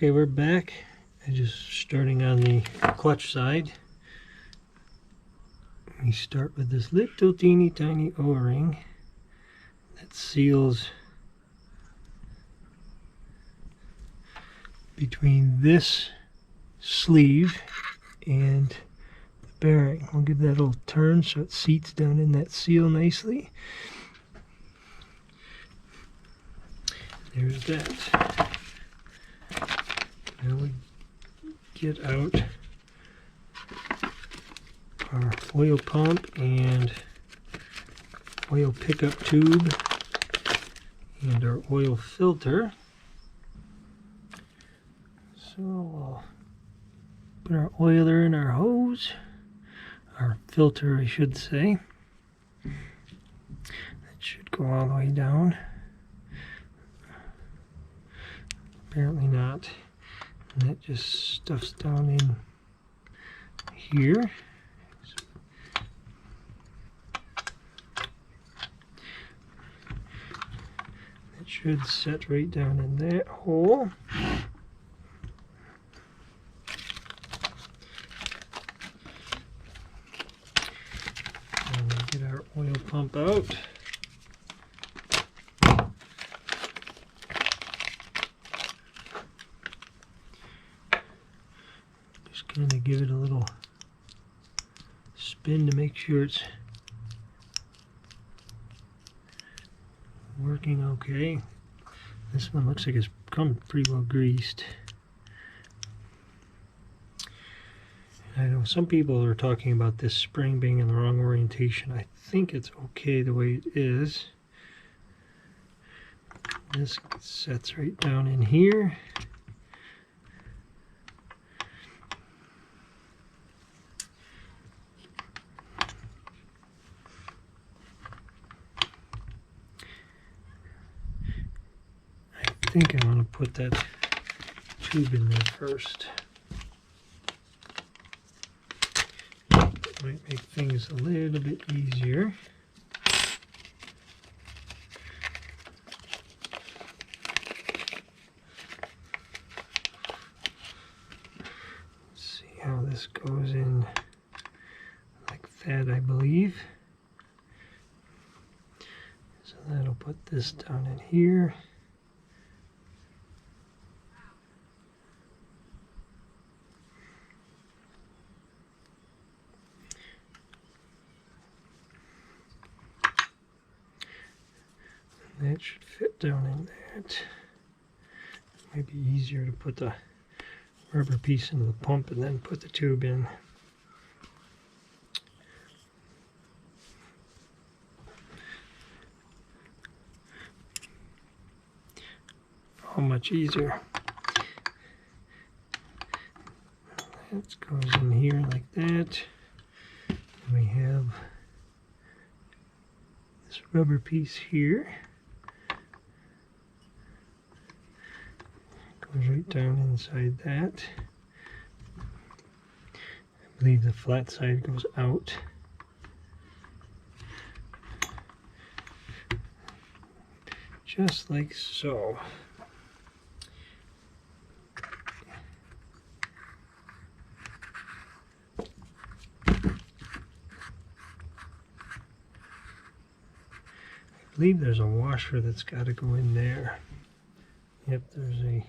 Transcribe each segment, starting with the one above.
Okay, we're back. I'm just starting on the clutch side. We start with this little teeny tiny O-ring that seals between this sleeve and the bearing. We'll give that a little turn so it seats down in that seal nicely. There's that. Now we get out our oil pump and oil pickup tube and our oil filter. So we'll put our oiler in our hose, our filter I should say. That should go all the way down. Apparently not. And that just stuffs down in here. That should set right down in that hole. And we'll get our oil pump out. Kind of give it a little spin to make sure it's working okay. This one looks like it's come pretty well greased. I know some people are talking about this spring being in the wrong orientation. I think it's okay the way it is. This sets right down in here. I think I want to put that tube in there first. Might make things a little bit easier. Let's see how this goes in like that, I believe. So that'll put this down in here. That should fit down in that. It might be easier to put the rubber piece into the pump and then put the tube in. How much easier. That goes in here like that. And we have this rubber piece here. Goes right down inside that. I believe the flat side goes out. Just like so. I believe there's a washer that's got to go in there. Yep, there's a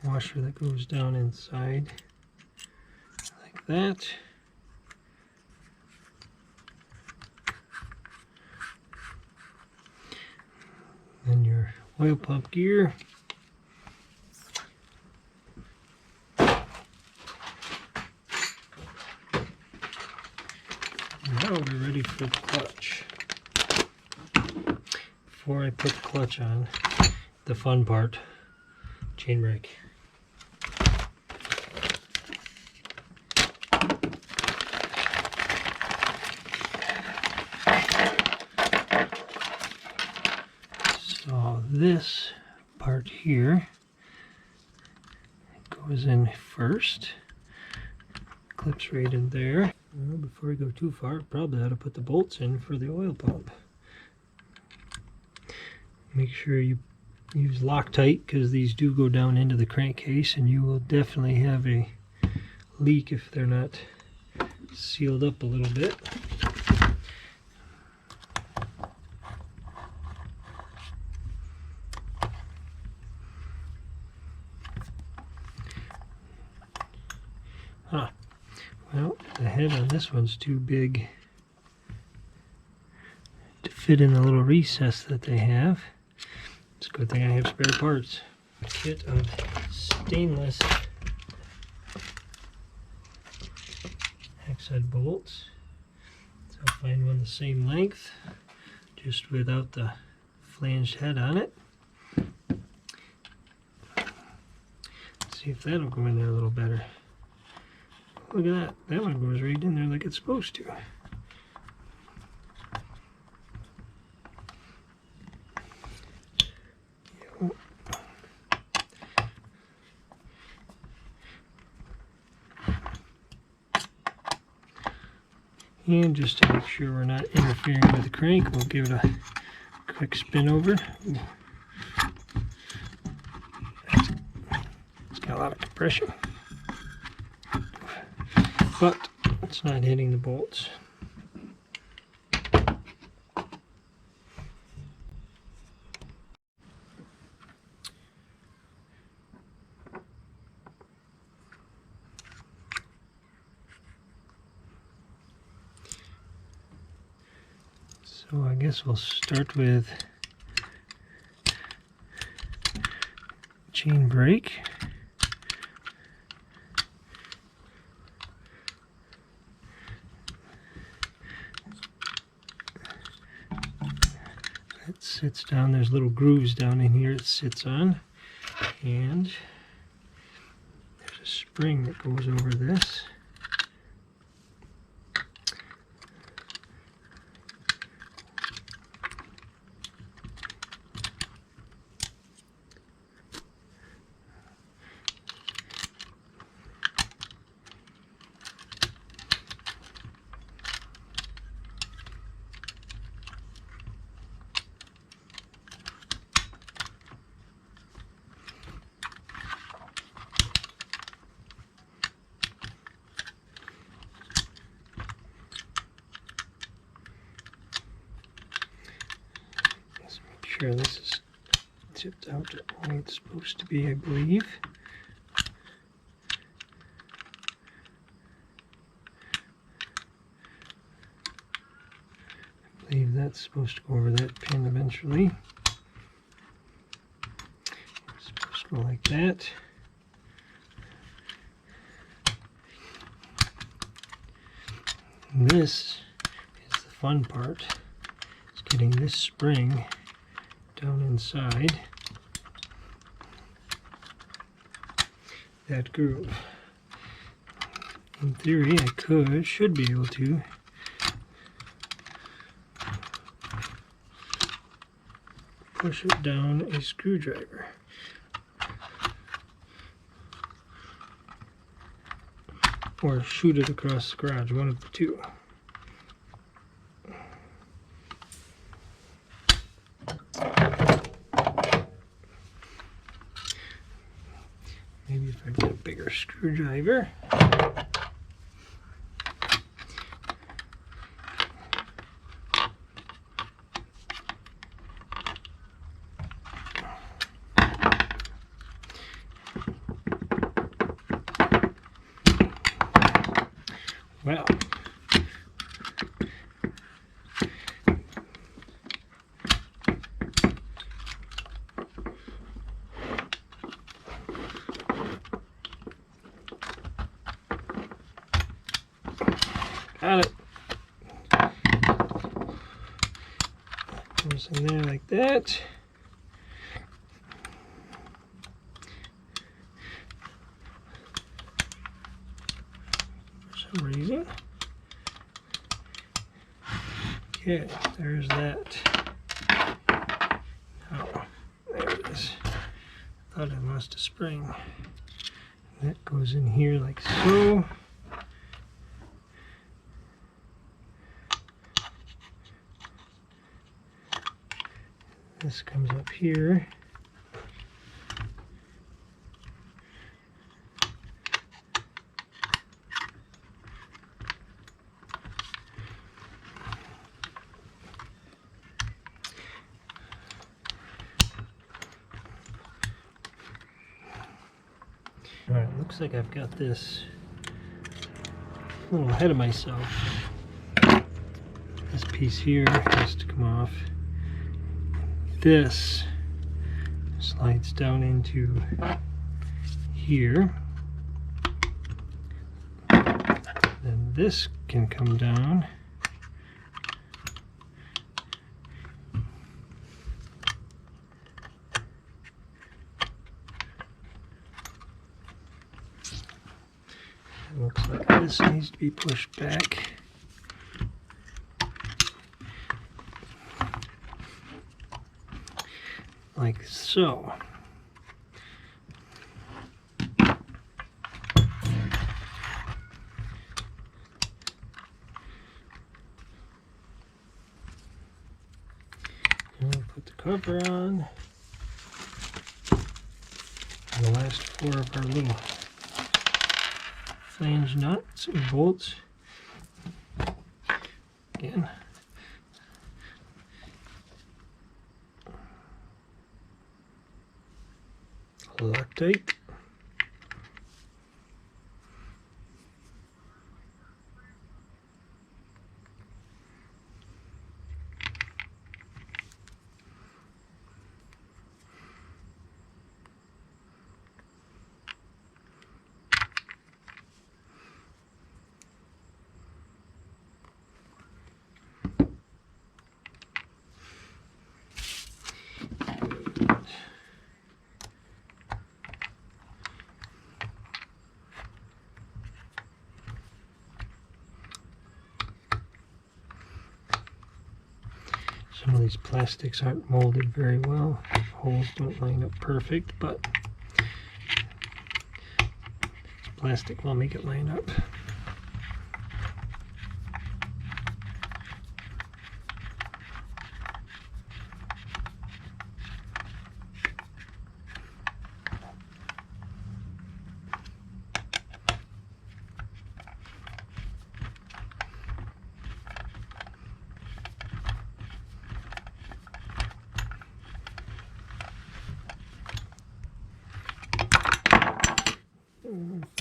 washer that goes down inside like that. Then your oil pump gear. Now we're ready for the clutch. Before I put the clutch on, the fun part, chain brake. So this part here goes in first, clips right in there. Well, before we go too far, probably ought to put the bolts in for the oil pump. Make sure you use Loctite, because these do go down into the crankcase, and you will definitely have a leak if they're not sealed up a little bit. Well, the head on this one's too big to fit in the little recess that they have. It's a good thing I have spare parts. A kit of stainless hex-head bolts. So I'll find one the same length, just without the flanged head on it. Let's see if that'll go in there a little better. Look at that. That one goes right in there like it's supposed to. And just to make sure we're not interfering with the crank, we'll give it a quick spin over. It's got a lot of compression, but it's not hitting the bolts. So I guess we'll start with chain brake. It sits down, there's little grooves down in here it sits on, and there's a spring that goes over this. Sure, this is tipped out the way it's supposed to be, I believe. I believe that's supposed to go over that pin eventually. It's supposed to go like that. And this is the fun part. It's getting this spring down inside that groove. In theory, I should be able to push it down a screwdriver, or shoot it across the garage, one of the two. Maybe if I get a bigger screwdriver. Well, got it. Goes in there like that. For some reason. Okay, there's that. Oh, there it is. Thought I lost a spring. That goes in here like so. This comes up here. looks like I've got this a little ahead of myself. This piece here has to come off. This slides down into here. Then this can come down. It looks like this needs to be pushed back. Like so. And we'll put the cover on. And the last 4 of our little flange nuts and bolts. Again. Loctite. Some of these plastics aren't molded very well. Holes don't line up perfect, but plastic will make it line up.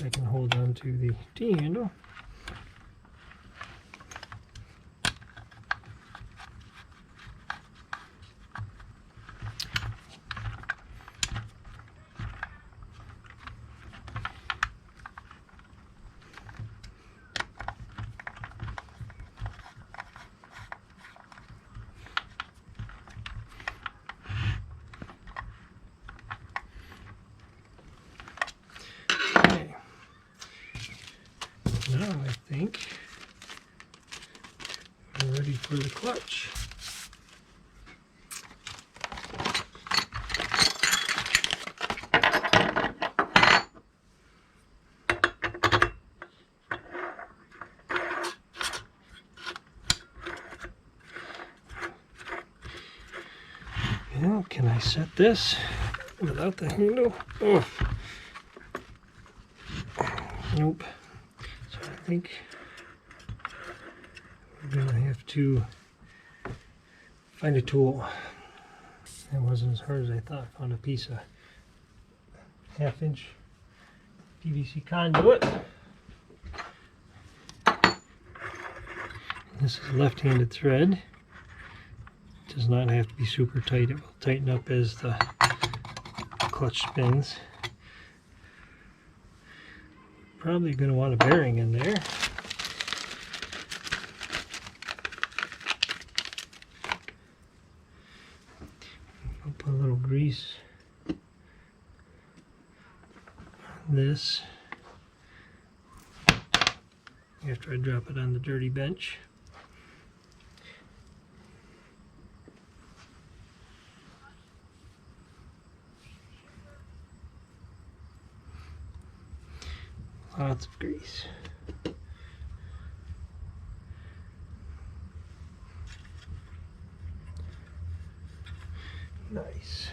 If I can hold on to the T-handle. Now I think we're ready for the clutch. Now, can I set this without the handle? Oh. Nope. I think we're going to have to find a tool. That wasn't as hard as I thought. I found a piece of 1/2-inch PVC conduit. This is left-handed thread. It does not have to be super tight. It will tighten up as the clutch spins. Probably going to want a bearing in there. I'll put a little grease on this after I drop it on the dirty bench. Lots of grease. Nice.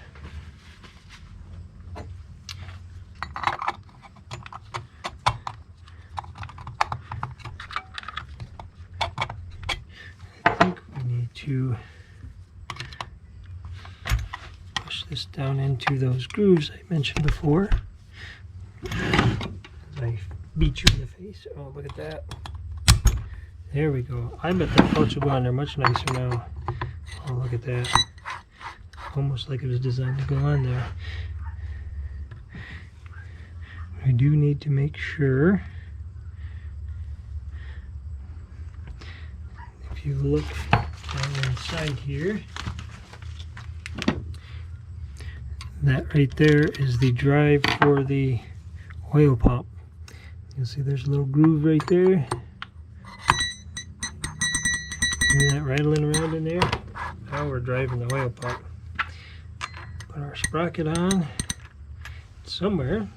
I think we need to push this down into those grooves I mentioned before. I beat you in the face. Oh, look at that. There we go. I bet that pouch will go on there much nicer now. Oh, look at that. Almost like it was designed to go on there. I do need to make sure, if you look down inside here, that right there is the drive for the oil pump. You'll see there's a little groove right there. Hear that rattling around in there? Now we're driving the oil pump. Put our sprocket on. Somewhere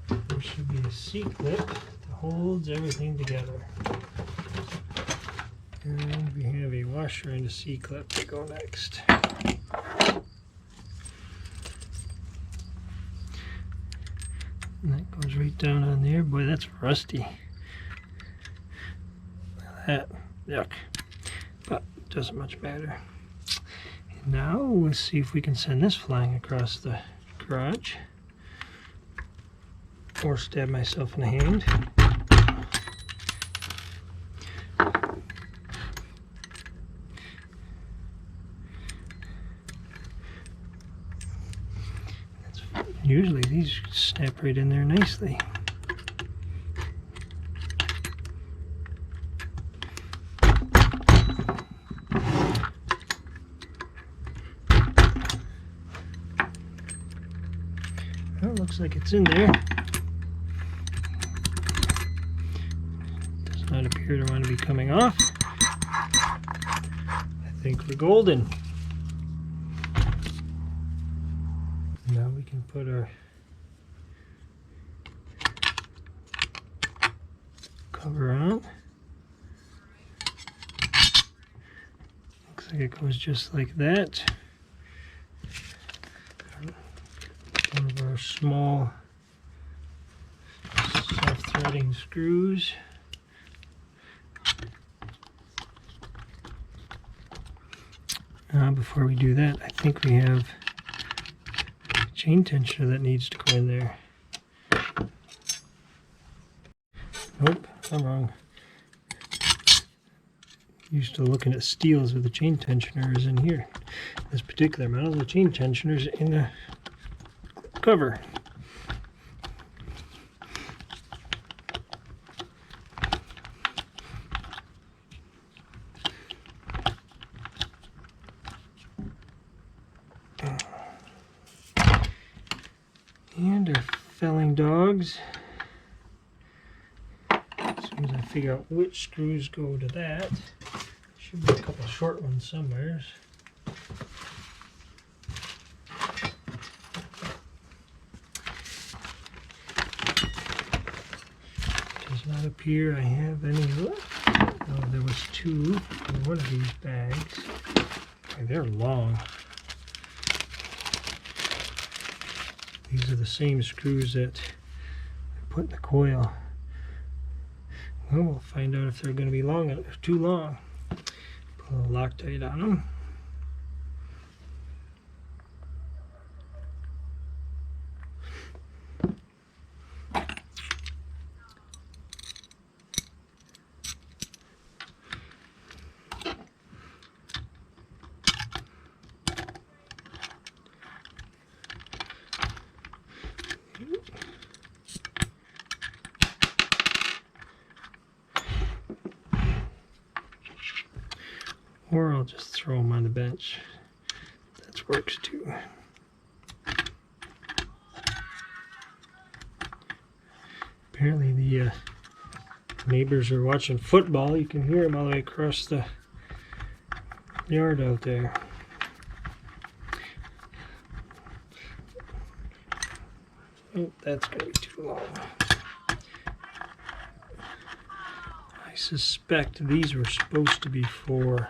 there should be a C-clip that holds everything together. And we have a washer and a C-clip to go next. And that goes right down on there. Boy, that's rusty. That, yuck. But it doesn't much matter. And now let's see if we can send this flying across the garage. Or stab myself in the hand. Usually these snap right in there nicely. Well, it looks like it's in there. Does not appear to want to be coming off. I think we're golden. Now we can put our cover on. Looks like it goes just like that. One of our small soft threading screws. Before we do that, I think we have chain tensioner that needs to go in there. Nope, I'm wrong. Used to looking at steels with the chain tensioner is in here. This particular model, the chain tensioner is in the cover. And our felling dogs. As soon as I figure out which screws go to that, should be a couple of short ones somewhere. Does not appear I have any left. Oh, there was two in one of these bags. Okay, they're long. These are the same screws that I put in the coil. Well, we'll find out if they're going to be long or too long. Put a little Loctite on them. Or I'll just throw them on the bench. That works too. Apparently the neighbors are watching football. You can hear them all the way across the yard out there. Oh, that's going to be too long. I suspect these were supposed to be for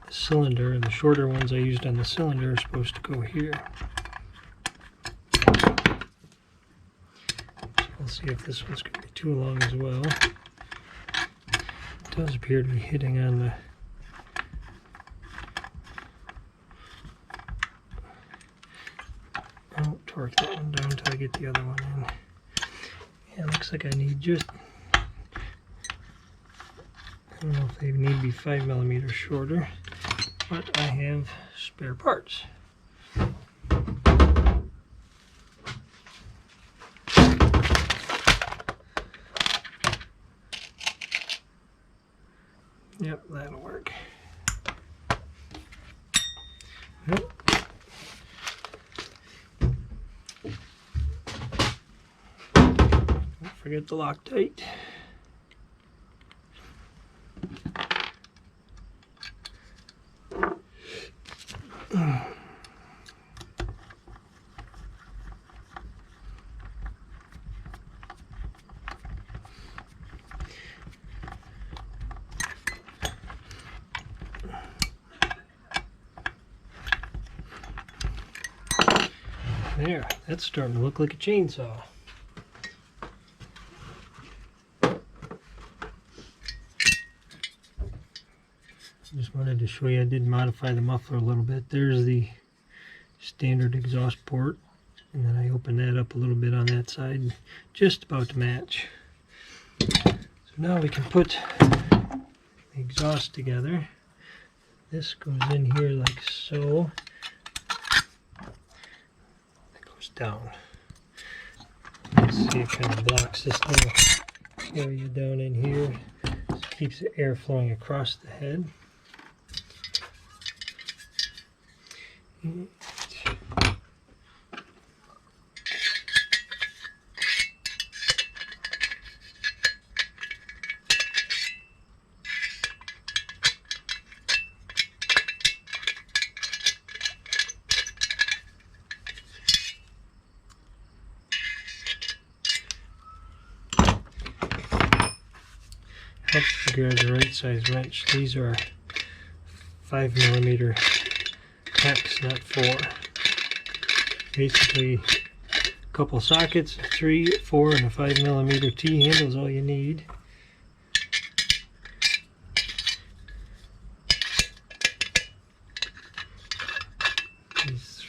the cylinder, and the shorter ones I used on the cylinder are supposed to go here. So we'll see if this one's going to be too long as well. It does appear to be hitting on the torque that one down until I get the other one in. Yeah, looks like I need just, I don't know if they need to be 5mm shorter, but I have spare parts. Yep, that'll work. Yep. Don't forget the Loctite. There, that's starting to look like a chainsaw. Just wanted to show you I did modify the muffler a little bit. There's the standard exhaust port, and then I opened that up a little bit on that side, just about to match. So now we can put the exhaust together. This goes in here like so. Down. Let's see, it kind of blocks this little area down in here. So it keeps the air flowing across the head. Helps figure out the right size wrench. These are 5mm hex, not 4. Basically, a couple sockets, 3, 4, and a 5mm T-handle is all you need. These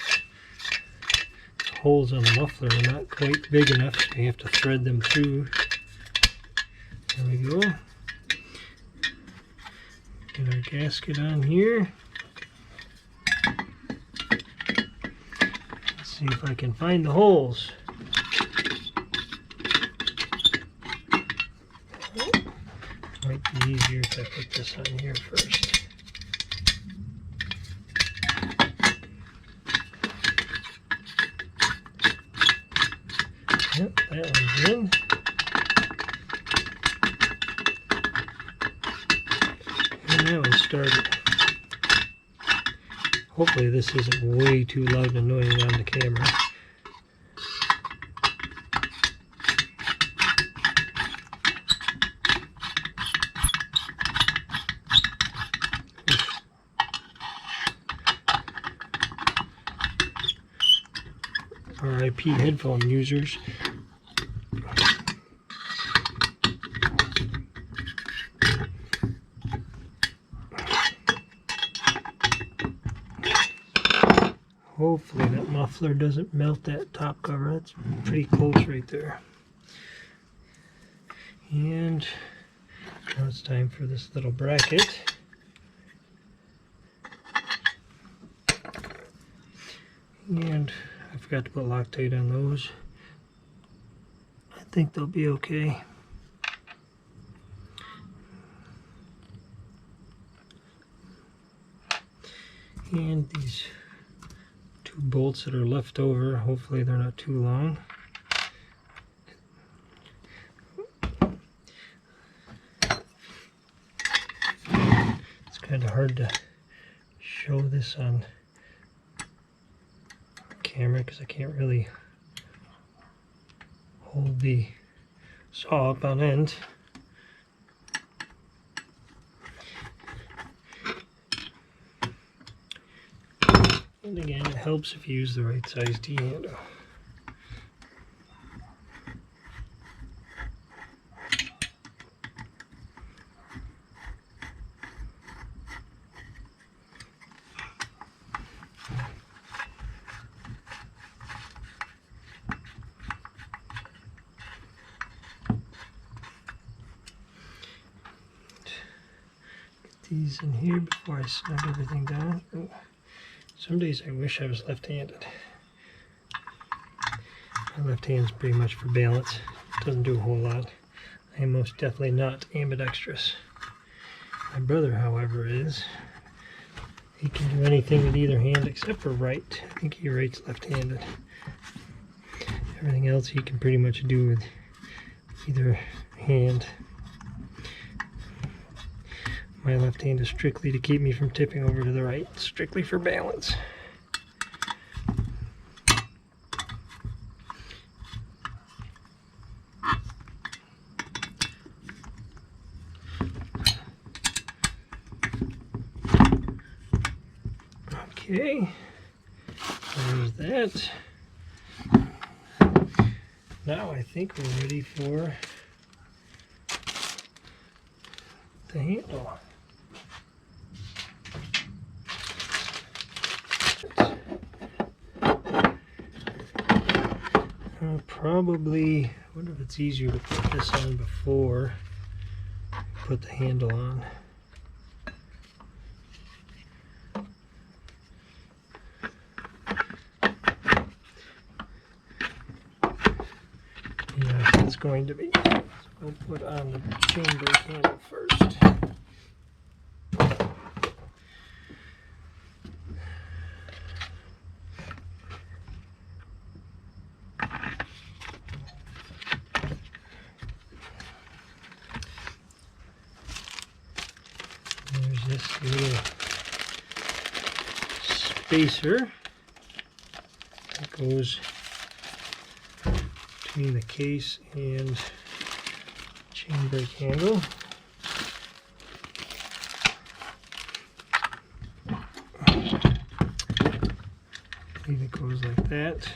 holes on the muffler are not quite big enough, so you have to thread them through. There we go. Get our gasket on here. Let's see if I can find the holes. Might be easier if I put this on here first. Yep, that one's in. And that one started. Hopefully this isn't way too loud and annoying on the camera. RIP headphone users. Hopefully that muffler doesn't melt that top cover. That's pretty close right there. And now it's time for this little bracket. And I forgot to put Loctite on those. I think they'll be okay. And these two bolts that are left over, hopefully they're not too long. It's kind of hard to show this on camera because I can't really hold the saw up on end. And again, it helps if you use the right size T-handle. these in here before I snug everything down. Ooh. Some days I wish I was left-handed. My left hand's pretty much for balance. Doesn't do a whole lot. I am most definitely not ambidextrous. My brother, however, is. He can do anything with either hand except for right. I think he writes left-handed. Everything else he can pretty much do with either hand. My left hand is strictly to keep me from tipping over to the right, strictly for balance. Okay, there's that. Now I think we're ready for the handle. Probably, I wonder if it's easier to put this on before I put the handle on. Yes, it's going to be. So we'll put on the chain brake handle first. There's this little spacer that goes between the case and chain brake handle. I believe it goes like that.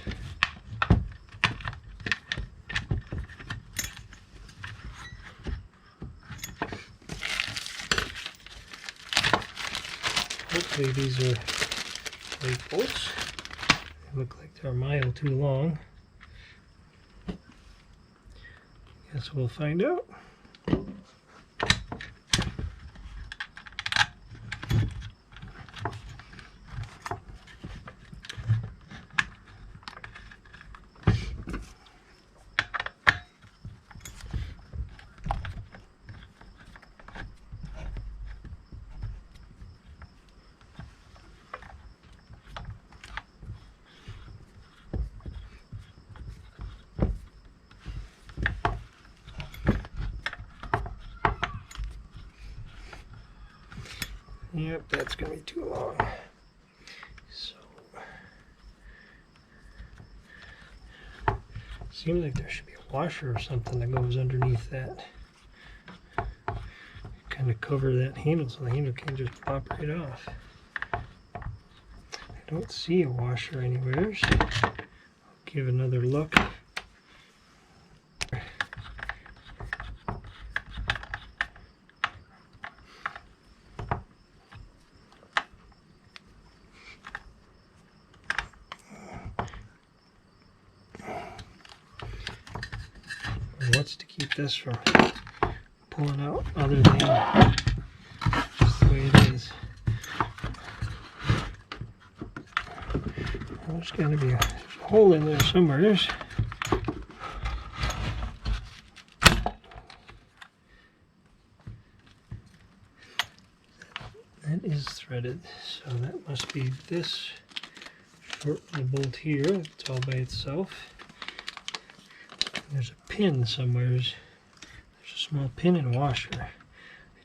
Hopefully these are brake bolts. They look like they're a mile too long. Guess we'll find out. Yep, that's going to be too long. So, seems like there should be a washer or something that goes underneath that. Kind of cover that handle so the handle can't just pop right off. I don't see a washer anywhere, so I'll give another look. What's to keep this from pulling out other than just the way it is? Well, there's got to be a hole in there somewhere. That is threaded, so that must be this short little bolt here. It's all by itself. There's a pin somewhere. There's a small pin and washer. I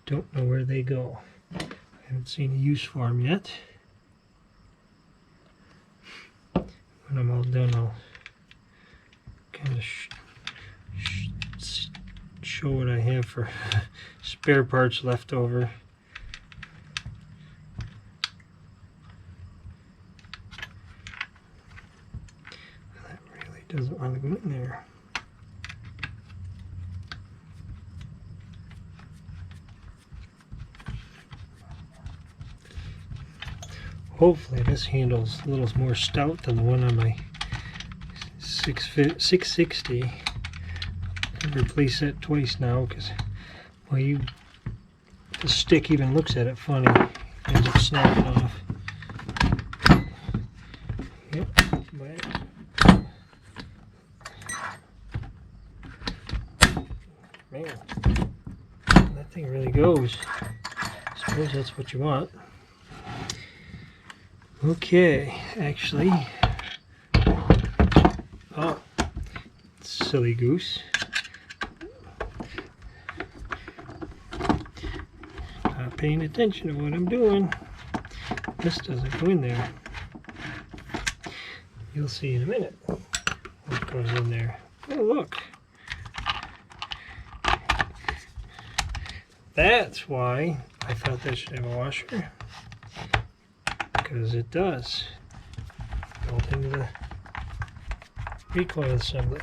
don't know where they go. I haven't seen a use for them yet. When I'm all done, I'll kind of show what I have for spare parts left over. That really doesn't want to go in there. Hopefully this handle's a little more stout than the one on my 660. I've replaced that twice now because, well, The stick even looks at it funny. Ends up snapping off. Yep. Man, that thing really goes. I suppose that's what you want. Okay, actually, oh, silly goose. Not paying attention to what I'm doing. This doesn't go in there. You'll see in a minute what goes in there. Oh, look. That's why I thought that should have a washer. Because it does. Built into the recoil assembly.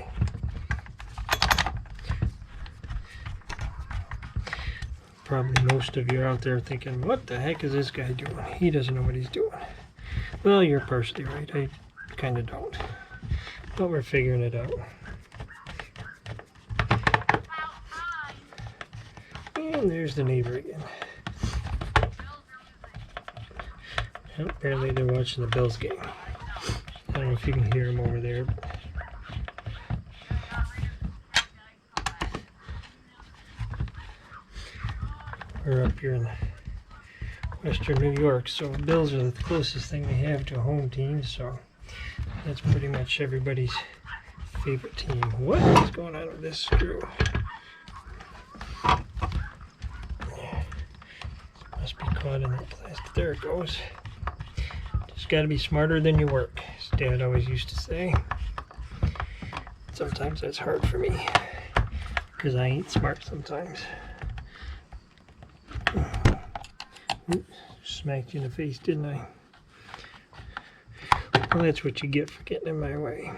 Probably most of you are out there thinking, what the heck is this guy doing? He doesn't know what he's doing. Well, you're partially right. I kind of don't. But we're figuring it out. And there's the neighbor again. Apparently they're watching the Bills game. I don't know if you can hear them over there. We're up here in Western New York, so Bills are the closest thing we have to a home team, so that's pretty much everybody's favorite team. What is going on with this screw? Must be caught in that plastic. There it goes. Just got to be smarter than you work, as Dad always used to say. Sometimes that's hard for me, because I ain't smart sometimes. Oops, smacked you in the face, didn't I? Well, that's what you get for getting in my way.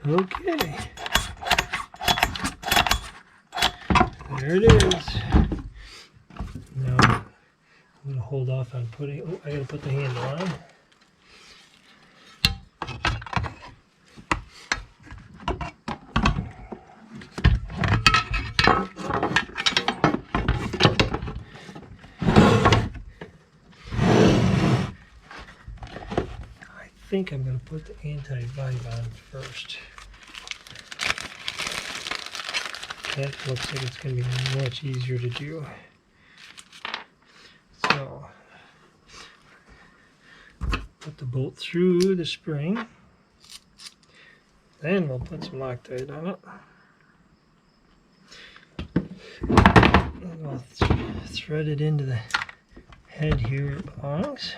Okay. There it is. Now, I'm going to hold off on putting, oh, I got to put the handle on. I think I'm going to put the anti-vibe on first. That looks like it's going to be much easier to do. So, put the bolt through the spring. Then we'll put some Loctite on it. And we'll thread it into the head here it belongs.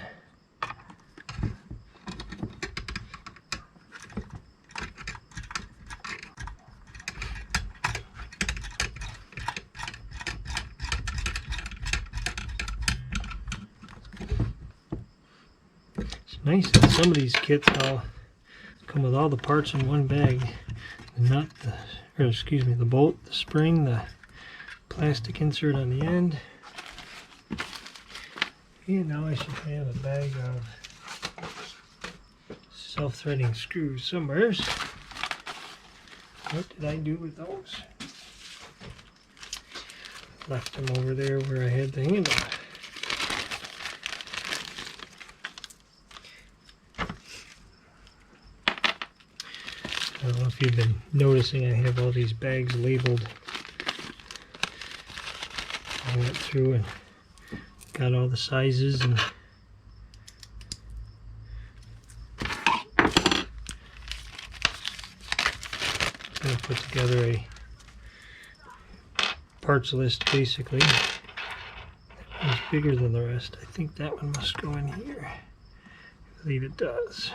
Nice that some of these kits all come with all the parts in one bag. The nut, the bolt, the spring, the plastic insert on the end. And now I should have a bag of self-threading screws somewhere. What did I do with those? Left them over there where I had the handle. I don't know if you've been noticing, I have all these bags labeled. I went through and got all the sizes and I'm going to put together a parts list basically. That one's bigger than the rest. I think that one must go in here. I believe it does.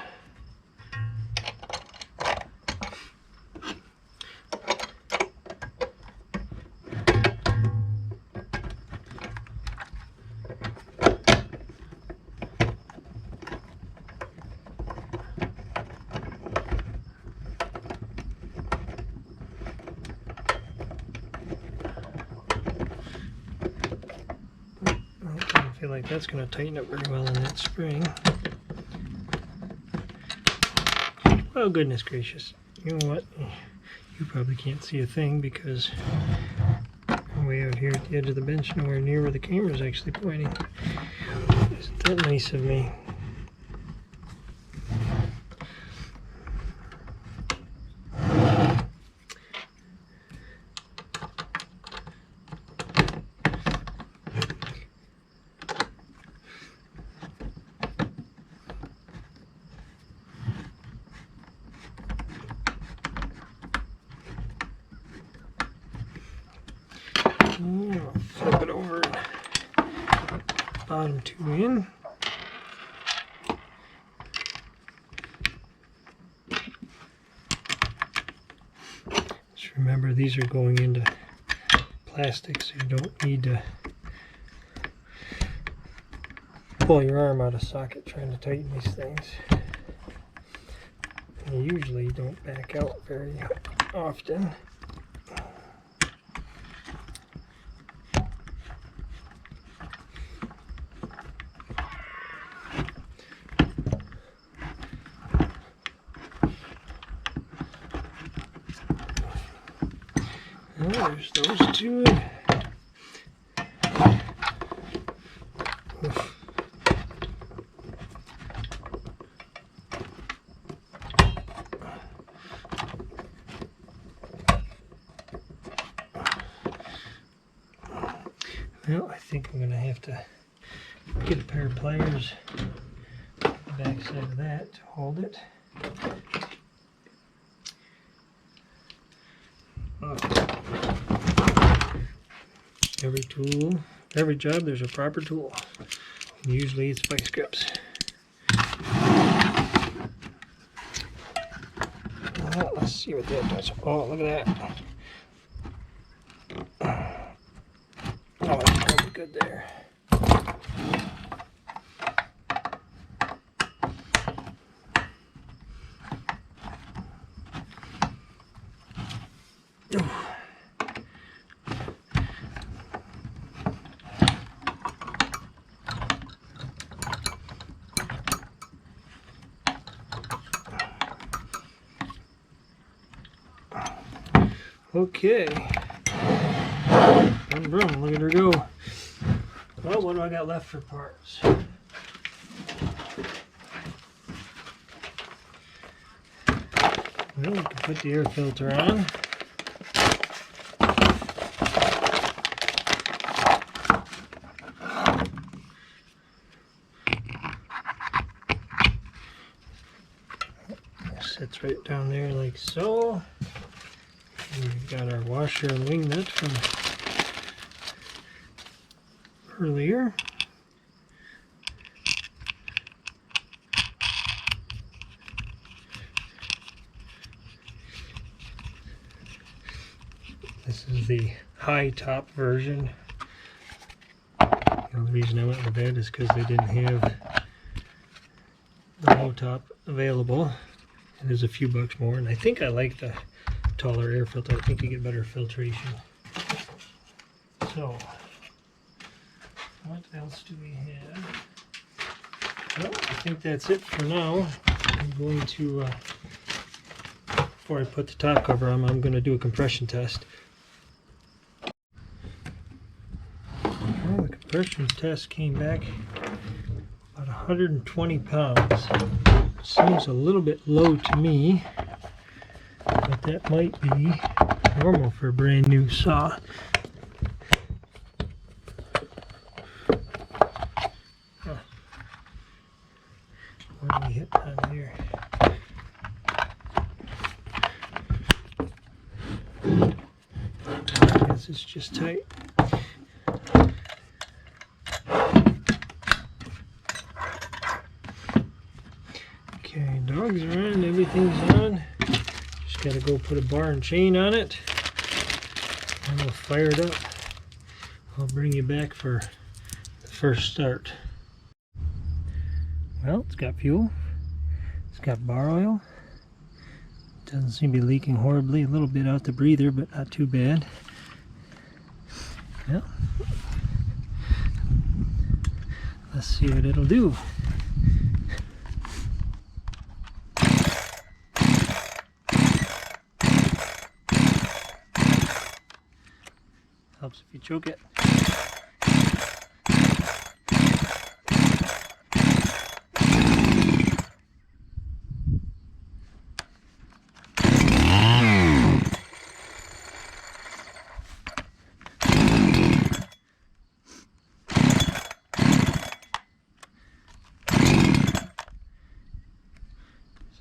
like that's going to tighten up very well in that spring. Oh, goodness gracious. You know what? You probably can't see a thing because I'm way out here at the edge of the bench, nowhere near where the camera's actually pointing. Isn't that nice of me? Flip it over, bottom two in. Just remember, these are going into plastic, so you don't need to pull your arm out of socket trying to tighten these things. And you usually don't back out very often. There's those two. Well, I think I'm going to have to get a pair of pliers on the back side of that to hold it. Every tool, every job, there's a proper tool. And usually it's vice grips. Well, let's see what that does. Oh, look at that. Oh, that's probably good there. Okay. Boom, boom, look at her go. Well, what do I got left for parts? Well, we can put the air filter on. It sits right down there like so. And we've got our washer and wing nut from earlier. This is the high top version. The only reason I went with that is because they didn't have the low top available. And there's a few bucks more, and I think I like the taller air filter. I think you get better filtration. So, what else do we have? Well, I think that's it for now. I'm going to, before I put the top cover on, I'm going to do a compression test. Well, the compression test came back about 120 pounds. Seems a little bit low to me, but that might be normal for a brand new saw. Huh. What do we hit on here? I guess it's just tight. Okay, dogs are on, everything's on. Just gotta go put a bar and chain on it, and we'll fire it up. I'll bring you back for the first start. Well, it's got fuel, it's got bar oil. Doesn't seem to be leaking horribly, a little bit out the breather, but not too bad. Yeah. Let's see what it'll do. Helps if you choke it.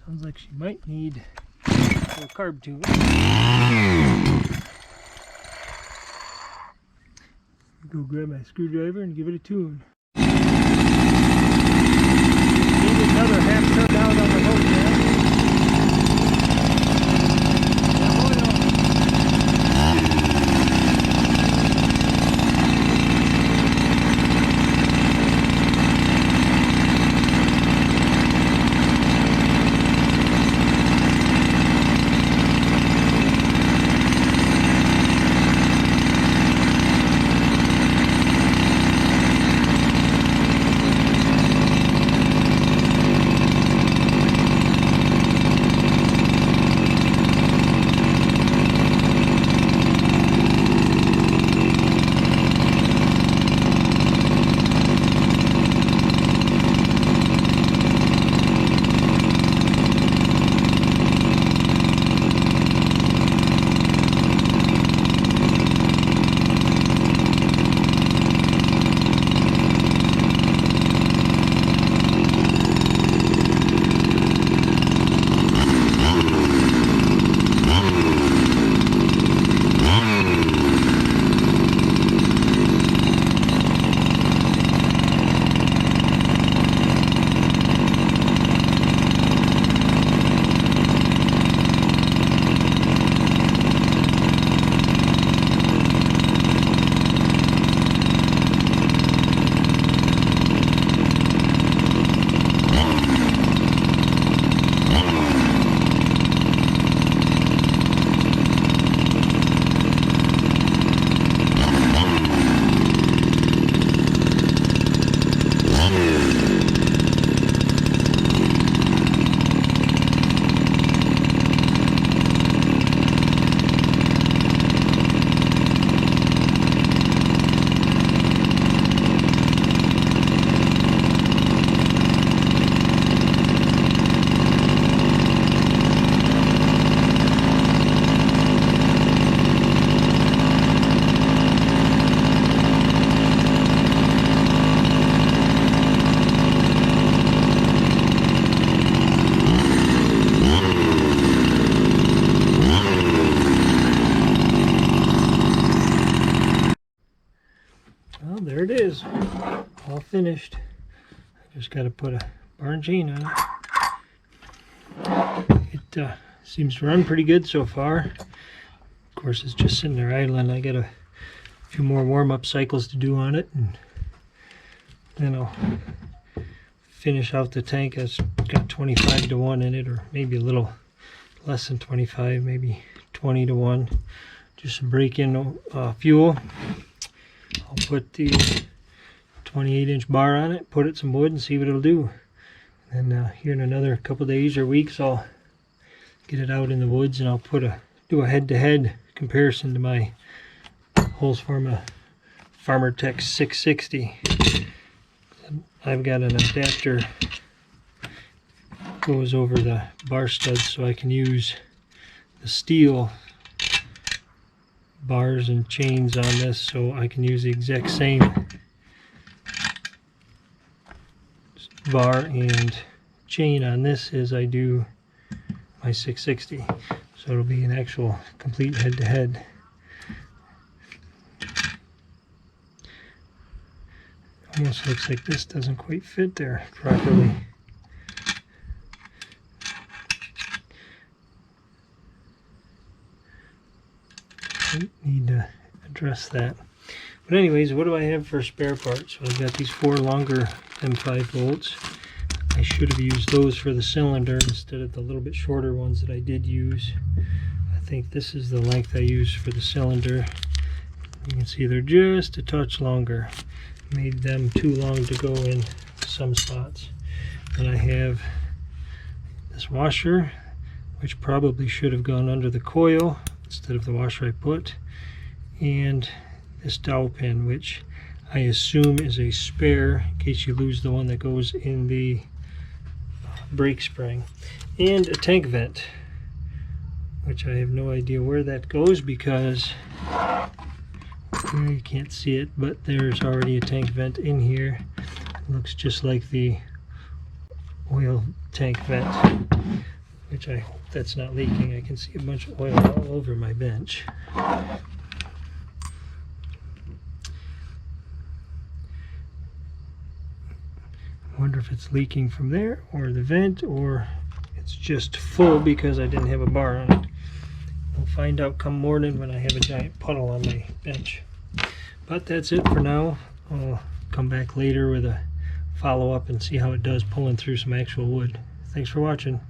Sounds like she might need a little carb tune. Go grab my screwdriver and give it a tune. Need another half turned out on the hose now. Well, there it is, all finished. I just got to put a barn chain on it. It seems to run pretty good so far. Of course, it's just sitting there idling. I got a few more warm-up cycles to do on it, and then I'll finish out the tank. It's got 25 to 1 in it, or maybe a little less than 25, maybe 20 to 1. Just some break-in fuel. I'll put the 28-inch bar on it, put it some wood, and see what it'll do. And here in another couple days or weeks, I'll get it out in the woods, and I'll do a head-to-head comparison to my Holzfforma Farmer Tech 660. I've got an adapter goes over the bar studs, so I can use the steel bars and chains on this, so I can use the exact same bar and chain on this as I do my 660. So it'll be an actual complete head-to-head. Almost looks like this doesn't quite fit there properly. Need to address that. But anyways, what do I have for spare parts? So I've got these 4 longer M5 bolts. I should have used those for the cylinder instead of the little bit shorter ones that I did use. I think this is the length I used for the cylinder. You can see they're just a touch longer. made them too long to go in some spots. And I have this washer, which probably should have gone under the coil instead of the washer I put, and this dowel pin, which I assume is a spare in case you lose the one that goes in the brake spring, and a tank vent, which I have no idea where that goes because you can't see it, but there's already a tank vent in here. It looks just like the oil tank vent, which I hope that's not leaking. I can see a bunch of oil all over my bench. Wonder if it's leaking from there or the vent, or it's just full because I didn't have a bar on it. We'll find out come morning when I have a giant puddle on my bench. But that's it for now. I'll come back later with a follow-up and see how it does pulling through some actual wood. Thanks for watching.